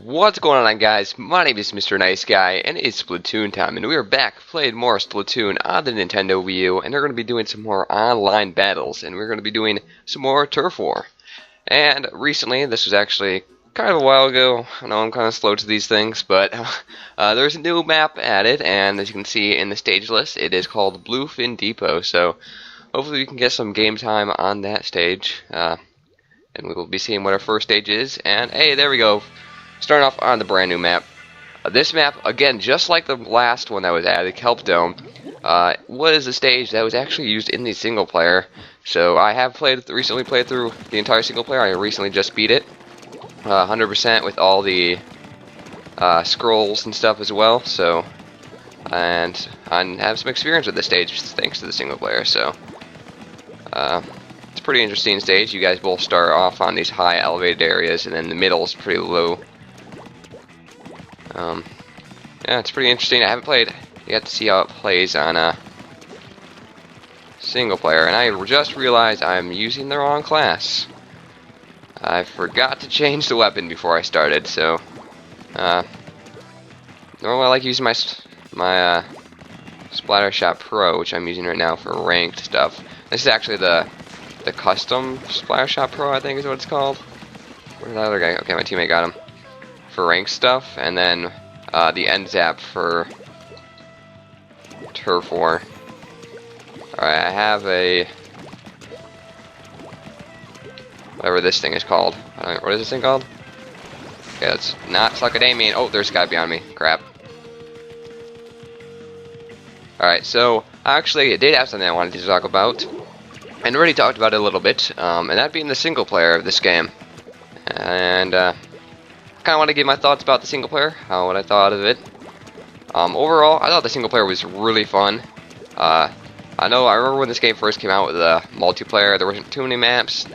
What's going on, guys? My name is Mr. Nice Guy, and it's Splatoon time, and we are back playing more Splatoon on the Nintendo Wii U, and we're going to be doing some more online battles, and we're going to be doing some more Turf War. And recently, this was actually kind of a while ago. I know I'm kind of slow to these things, but there's a new map added, and as you can see in the stage list, it is called Bluefin Depot, so hopefully we can get some game time on that stage, and we will be seeing what our first stage is, and hey, there we go. Starting off on the brand new map. This map, again, just like the last one that was added, Kelp Dome, was a stage that was actually used in the single player. So I have recently played through the entire single player. I recently just beat it, 100% with all the scrolls and stuff as well. So, and I have some experience with the stage thanks to the single player. So, it's a pretty interesting stage. You guys both start off on these high elevated areas, and then the middle is pretty low. Yeah, it's pretty interesting. I haven't played yet to see how it plays on single player, and I just realized I'm using the wrong class. I forgot to change the weapon before I started, so normally I like using my Splattershot Pro, which I'm using right now for ranked stuff. This is actually the custom Splattershot Pro, I think is what it's called. Where's the other guy? Okay, my teammate got him. For ranked stuff, and then the N-Zap for Turf War. Alright, I have a... whatever this thing is called. What is this thing called? Okay, that's not Suckadamian. Oh, there's a guy beyond me. Crap. Alright, so actually I did have something I wanted to talk about. And already talked about it a little bit, and that being the single player of this game. And kind of want to give my thoughts about the single player, what I thought of it. Overall, I thought the single player was really fun. I remember when this game first came out with the multiplayer, there wasn't too many maps,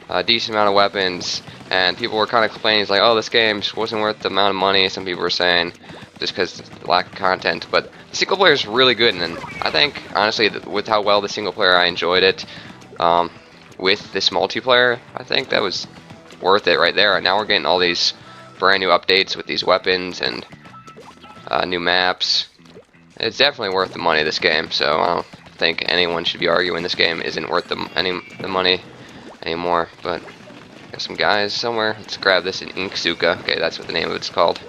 a decent amount of weapons, and people were kind of complaining, like, oh, this game wasn't worth the amount of money, some people were saying, just because of the lack of content. But the single player is really good, and I think, honestly, with how well the single player, I enjoyed it. With this multiplayer, I think that was worth it right there. And now we're getting all these brand new updates with these weapons and new maps. It's definitely worth the money, this game, so I don't think anyone should be arguing this game isn't worth the money anymore. But got some guys somewhere. Let's grab this in Inksuka. Okay, that's what the name of it's called.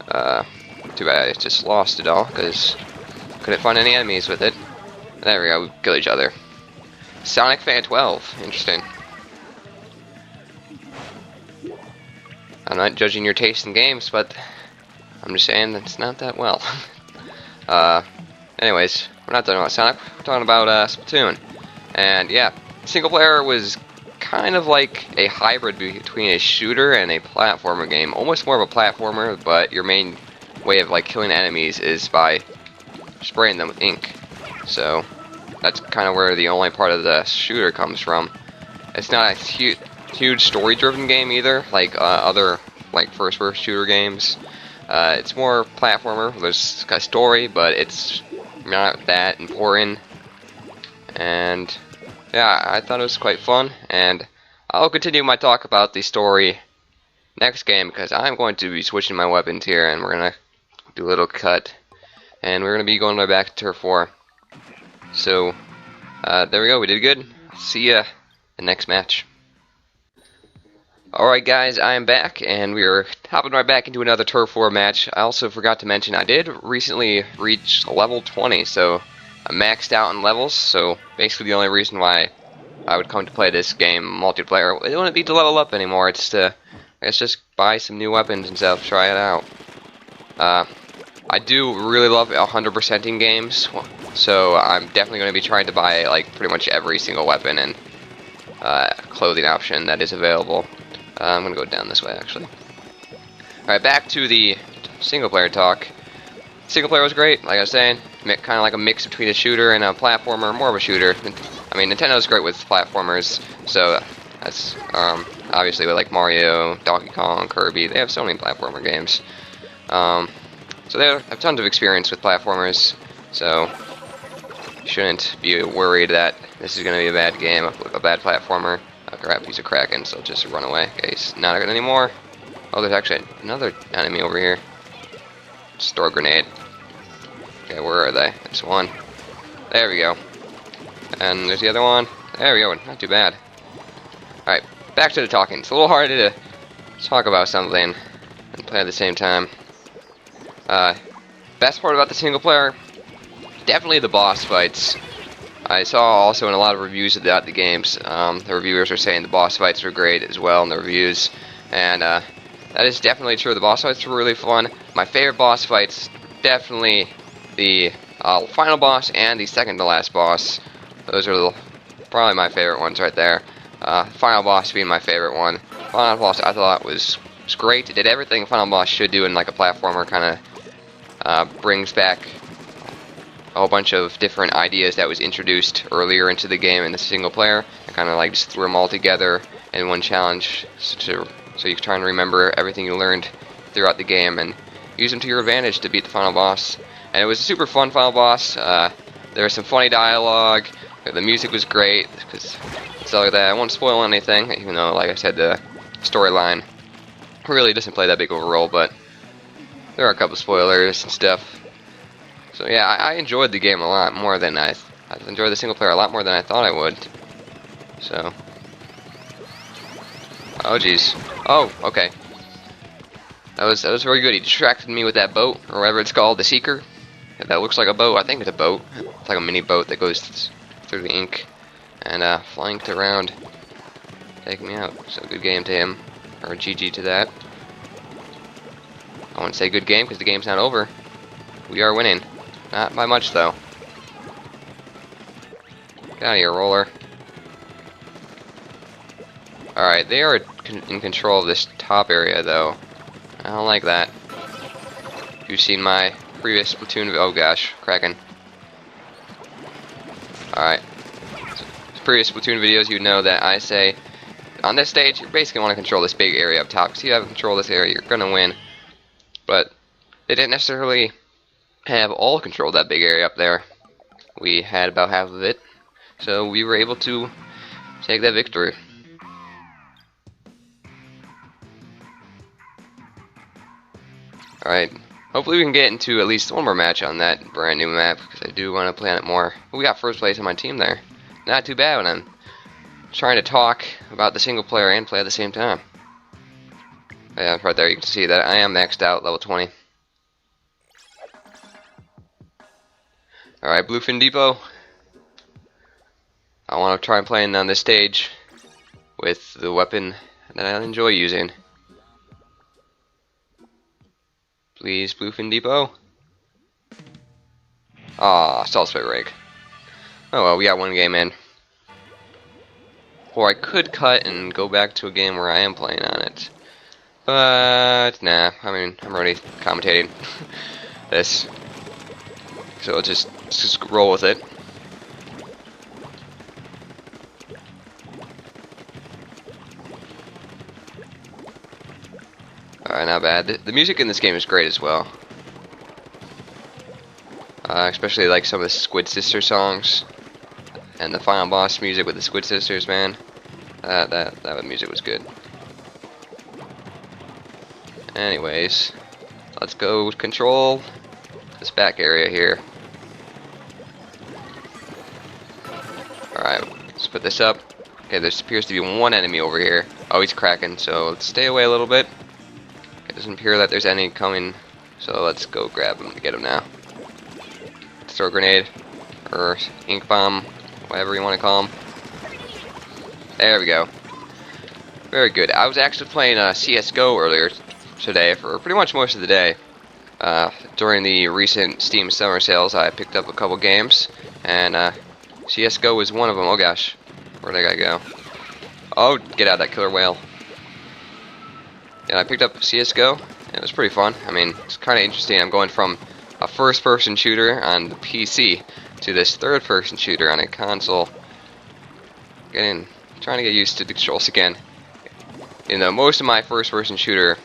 Too bad I just lost it all because couldn't find any enemies with it. There we go, we kill each other. Sonic Fan 12, interesting. I'm not judging your taste in games, but I'm just saying that it's not that well. Anyways, we're not talking about Sonic, we're talking about Splatoon. And yeah, single player was kind of like a hybrid between a shooter and a platformer game. Almost more of a platformer, but your main way of like killing enemies is by spraying them with ink. So that's kind of where the only part of the shooter comes from. It's not a huge story-driven game either, like other like first-person shooter games. It's more platformer. There's a story, but it's not that important. And yeah, I thought it was quite fun. And I'll continue my talk about the story next game because I'm going to be switching my weapons here, and we're gonna do a little cut, and we're gonna be going right back to Turf War. So there we go. We did good. See ya in the next match. Alright guys, I am back, and we are hopping right back into another Turf War match. I also forgot to mention, I did recently reach level 20, so I maxed out in levels, so basically the only reason why I would come to play this game multiplayer, it wouldn't be to level up anymore, it's to, I guess, just buy some new weapons and stuff, try it out. I do really love 100%ing games, so I'm definitely going to be trying to buy like pretty much every single weapon and clothing option that is available. I'm going to go down this way, actually. Alright, back to the single-player talk. Single player was great, like I was saying. Kind of like a mix between a shooter and a platformer. More of a shooter. I mean, Nintendo's great with platformers, so that's obviously with like Mario, Donkey Kong, Kirby. They have so many platformer games. So they have tons of experience with platformers, so you shouldn't be worried that this is going to be a bad game, a bad platformer. Oh crap, he's a Kraken, so just run away. Okay, he's not anymore. Oh, there's actually another enemy over here. Just throw a grenade. Okay, where are they? There's one. There we go. And there's the other one. There we go. Not too bad. Alright, back to the talking. It's a little hard to talk about something and play at the same time. Best part about the single player, definitely the boss fights. I saw also in a lot of reviews about the games, the reviewers were saying the boss fights were great as well in the reviews, and that is definitely true. The boss fights were really fun. My favorite boss fights, definitely the final boss and the second to last boss. Those are probably my favorite ones right there. Final boss being my favorite one. Final boss I thought was great. It did everything a final boss should do in like a platformer, kind of brings back a whole bunch of different ideas that was introduced earlier into the game in the single player. I kind of like just threw them all together in one challenge, so you can try and remember everything you learned throughout the game and use them to your advantage to beat the final boss. And it was a super fun final boss. There was some funny dialogue. The music was great, stuff like that. I won't spoil anything, even though, like I said, the storyline really doesn't play that big of a role, but there are a couple spoilers and stuff. So yeah, I enjoyed the game a lot more than I enjoyed the single player a lot more than I thought I would. So, oh jeez, oh okay, that was very good. He distracted me with that boat or whatever it's called, the Seeker. That looks like a boat. I think it's a boat. It's like a mini boat that goes through the ink and flanked around, taking me out. So good game to him, or GG to that. I wouldn't say good game because the game's not over. We are winning. Not by much, though. Get out of here, roller. Alright, they are in control of this top area, though. I don't like that. You've seen my previous Splatoon... Oh gosh, cracking. Alright. So, previous Splatoon videos, you know that I say, on this stage, you basically want to control this big area up top. Because if you have control of this area, you're going to win. But they didn't necessarily have all control of that big area up there. We had about half of it, so we were able to take that victory. Alright, hopefully we can get into at least one more match on that brand new map, because I do want to play on it more. We got first place on my team there. Not too bad when I'm trying to talk about the single player and play at the same time. Yeah, right there you can see that I am maxed out, level 20. Alright, Bluefin Depot. I want to try playing on this stage with the weapon that I enjoy using. Please, Bluefin Depot. Ah, Saltspray rig. Oh well, we got one game in. Or I could cut and go back to a game where I am playing on it. But, nah, I mean, I'm already commentating this. So let's just roll with it. Alright, not bad. The music in this game is great as well. Especially like some of the Squid Sisters songs. And the final boss music with the Squid Sisters, man. That music was good. Anyways, let's go control this back area here. Alright, let's put this up. Okay, there appears to be one enemy over here. Oh, he's cracking, so let's stay away a little bit. It doesn't appear that there's any coming, so let's go grab him to get him now. Let's throw a grenade, or ink bomb, whatever you want to call them. There we go. Very good. I was actually playing CSGO earlier today for pretty much most of the day. During the recent Steam summer sales, I picked up a couple games, and CSGO was one of them. Oh gosh, where'd that guy go? Oh, get out of that killer whale. Yeah, I picked up CSGO, and it was pretty fun. I mean, it's kind of interesting. I'm going from a first-person shooter on the PC to this third-person shooter on a console. Trying to get used to the controls again. You know, most of my first-person shooter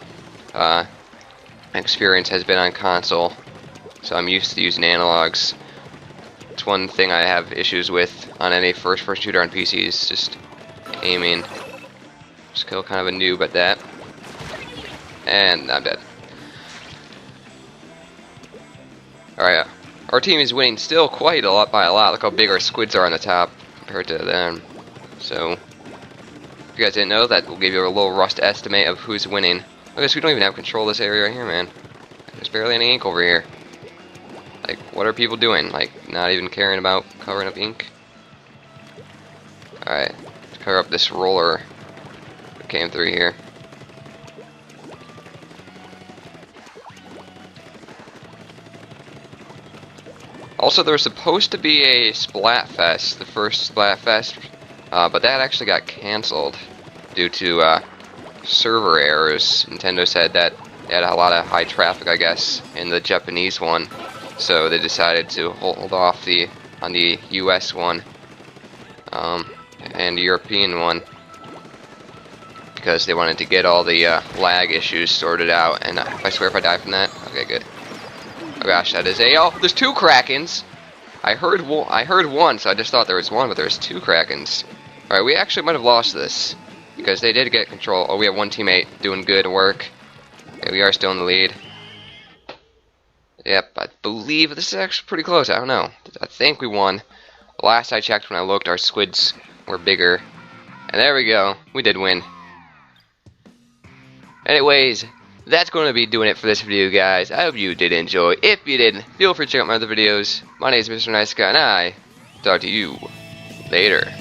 experience has been on console, so I'm used to using analogs. It's one thing I have issues with on any first-person shooter on PC is just aiming. Still kind of a noob at that. And I'm dead. Alright, our team is winning still quite a lot by a lot. Look how big our squids are on the top compared to them. So, if you guys didn't know, that will give you a little rust estimate of who's winning. I guess we don't even have control of this area right here, man. There's barely any ink over here. Like, what are people doing? Like, not even caring about covering up ink? Alright, let's cover up this roller that came through here. Also, there was supposed to be a Splatfest, the first Splatfest, but that actually got canceled due to server errors. Nintendo said that they had a lot of high traffic, I guess, in the Japanese one, so they decided to hold off on the US one and the European one because they wanted to get all the lag issues sorted out. And I swear if I die from that, okay, good. Oh gosh, that is oh, there's two Krakens. I heard one, so I just thought there was one, but there's two Krakens. All right, we actually might have lost this because they did get control. Oh, we have one teammate doing good work. Okay, we are still in the lead. Yep, I believe this is actually pretty close. I don't know. I think we won. Last I checked, when I looked, our squids were bigger. And there we go. We did win. Anyways, that's going to be doing it for this video, guys. I hope you did enjoy. If you did, feel free to check out my other videos. My name is Mr. Nice Guy, and I talk to you later.